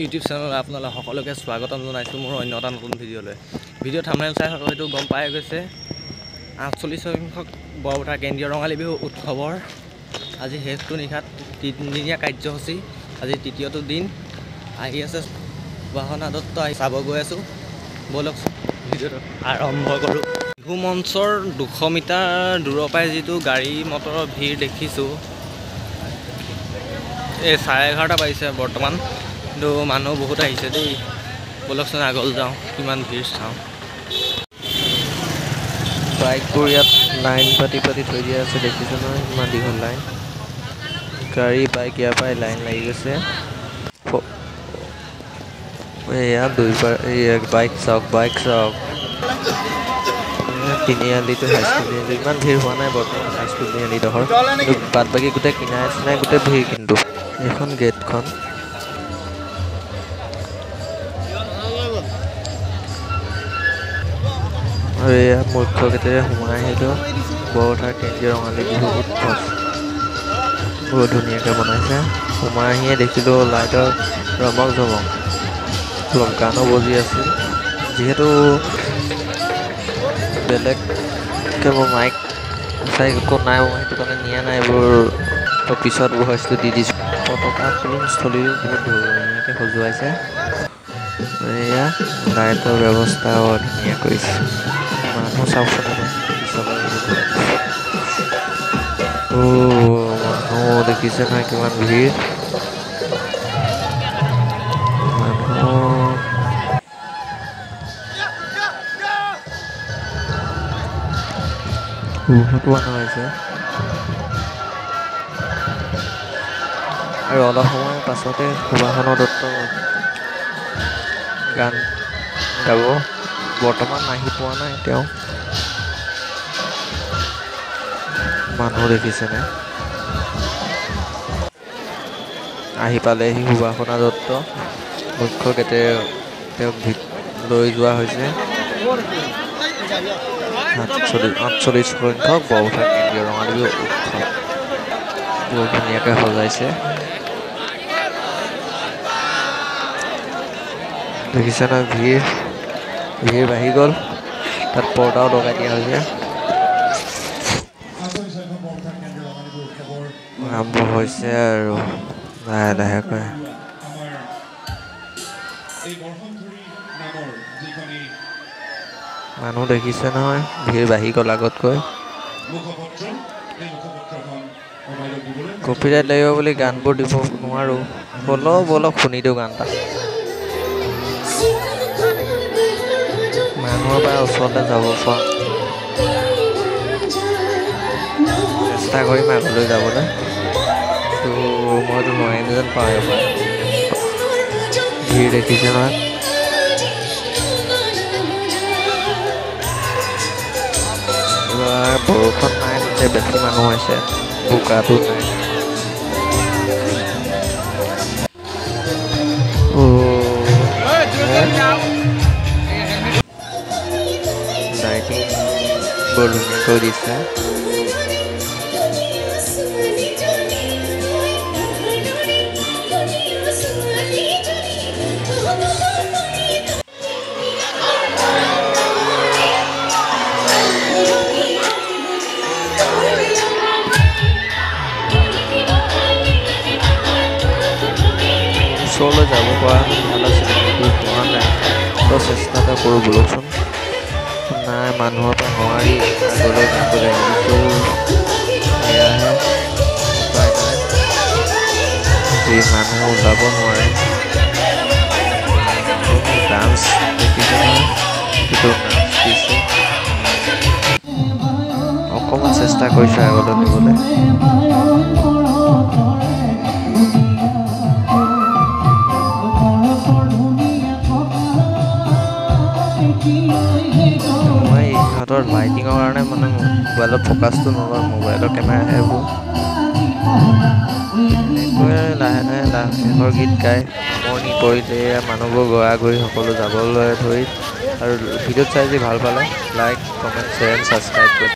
YouTube channel আপোনালোক সকলোকে স্বাগতম জনাইছোঁ মোৰ অন্য এটা নতুন ভিডিঅ'লৈ। ভিডিঅ' থাম্বনেইল চাই হয়তো গম পাই গৈছে ৪৮ সংখ্যক বৰপথাৰ কেন্দ্ৰীয় ৰঙালী বিহু উৎসৱৰ আজি শেষটো নিশাত তিনিদিনীয়া কাৰ্যসূচী। আজি তৃতীয়টো দিন আহি আছে। বাহনা দত্ত চাব গৈ আছোঁ। ব'লক ভিডিঅ'টো আৰম্ভ কৰোঁ। বিহু মঞ্চৰ ২০০ মিটাৰ দূৰৰ পৰাই যিটো গাড়ী মটৰৰ ভিৰ দেখিছোঁ, এই 11:30 বাজিছে বৰ্তমান, কিন্তু মানুহ বহুত আহিছে দেই। ব'লকচোন আগলৈ যাওঁ, কিমান ভিৰ চাওঁ। বাইকবোৰ ইয়াত লাইন পাতি থৈ দিয়া আছে, দেখিছোঁ নহয় ইমান দীঘল লাইন। গাড়ী বাইক ইয়াৰ পৰাই লাইন লাগি গৈছে। এয়া বাইক চাওক। তিনিআলিটো হাইস্কুল তিনিআলি ইমান ভিৰ হোৱা নাই বৰ্তমান হাইস্কুল তিনিআলিডোখৰ, কিন্তু বাদ বাকী গোটেই কিনাৰে চিনাৰে গোটেই ভিৰ। কিন্তু এইখন গেটখন আৰু এয়া মুখ্য গেটেৰে সোমাই আহিলোঁ বৰপথাৰ কেন্দ্ৰীয় ৰঙালী বিহু উৎসৱ। বহুত ধুনীয়াকৈ বনাইছে। সোমাই আহিয়ে দেখিলোঁ লাইটৰ ৰমক জমক, অলপ গানো বজি আছিল। যিহেতু বেলেগকৈ মোৰ মাইক চাই একো নাই, মই সেইটো কাৰণে নিয়া নাই। এইবোৰ পিছত ভইচটো দি দিছোঁ। পতাকা উত্তোলন স্থলীও বহুত ধুনীয়াকৈ সজুৱাইছে। এয়া লাইটৰ ব্যৱস্থাও ধুনীয়া কৰিছে। মানুহ চাওকচোন মানুহ দেখিছে নহয় কিমান ভিৰ। বহুত মানুহ আহিছে। আৰু অলপ সময়ৰ পাছতে সুভাষণ দত্ত গান গাব। বৰ্তমান আহি পোৱা নাই তেওঁ। মানুহ দেখিছেনে? আহি পালেহি সুভাষণ দত্ত। মুখ্য গেটেৰে তেওঁক লৈ যোৱা হৈছে। ৪৮ সংখ্যক বৰপথাৰ কেন্দ্ৰীয় ৰঙালী বিহু উৎসৱ বহুত ধুনীয়াকৈ সজাইছে। দেখিছে নহয় ভিৰ বাঢ়ি গ'ল। তাত পৰ্দাও লগাই দিয়া হৈছে। আৰম্ভ হৈছে আৰু লাহেকৈ। মানুহ দেখিছে নহয়, ভিৰ বাঢ়ি গ'ল আগতকৈ। কপিৰাইট লাগিব বুলি গানবোৰ দিব নোৱাৰোঁ, হ'লেও ব'লক শুনি দিওঁ গান এটা। মানুহৰ পৰা ওচৰলৈ যাব পৰা চেষ্টা কৰিম আগলৈ যাবলৈ, তো মইতো নোৱাৰিম যেন পাওঁ। এবাৰ ভিৰ দেখিছে নহয়। এইবাৰ বৰষুণ নাই তাতে বেছি মানুহ হৈছে, বোকাটো নাই। লাইটিং বৰ ধুনীয়াকৈ দিছে। ওচৰলৈ যাব পৰা ভাল আছিল, কিন্তু পোৱা নাই। তো চেষ্টা এটা কৰোঁ ব'লকচোন। নাই, মানুহৰ পৰা নোৱাৰি আগলৈ যাবলৈ আহিছোঁ। এয়াহে উপায় নাই, যি মানুহ ওলাব নোৱাৰে। ডান্স দেখিছে নহয়, সেইটো ডান্স দিছে। অকণমান চেষ্টা কৰিছোঁ আগলৈ নিবলৈ। মই ইহঁতৰ লাইটিঙৰ কাৰণে মানে মোবাইলত ফ'কাছটো নলয়, মোবাইলৰ কেমেৰাহে এইবোৰ। এনেকৈ লাহে গীত গাই সামৰণি কৰিলে মানুহবোৰ গৈ সকলো যাবলৈ ধৰি। আৰু ভিডিঅ'ত চাই যদি ভাল পালে লাইক, কমেণ্ট, শ্বেয়াৰ, ছাবস্ক্ৰাইব কৰিব।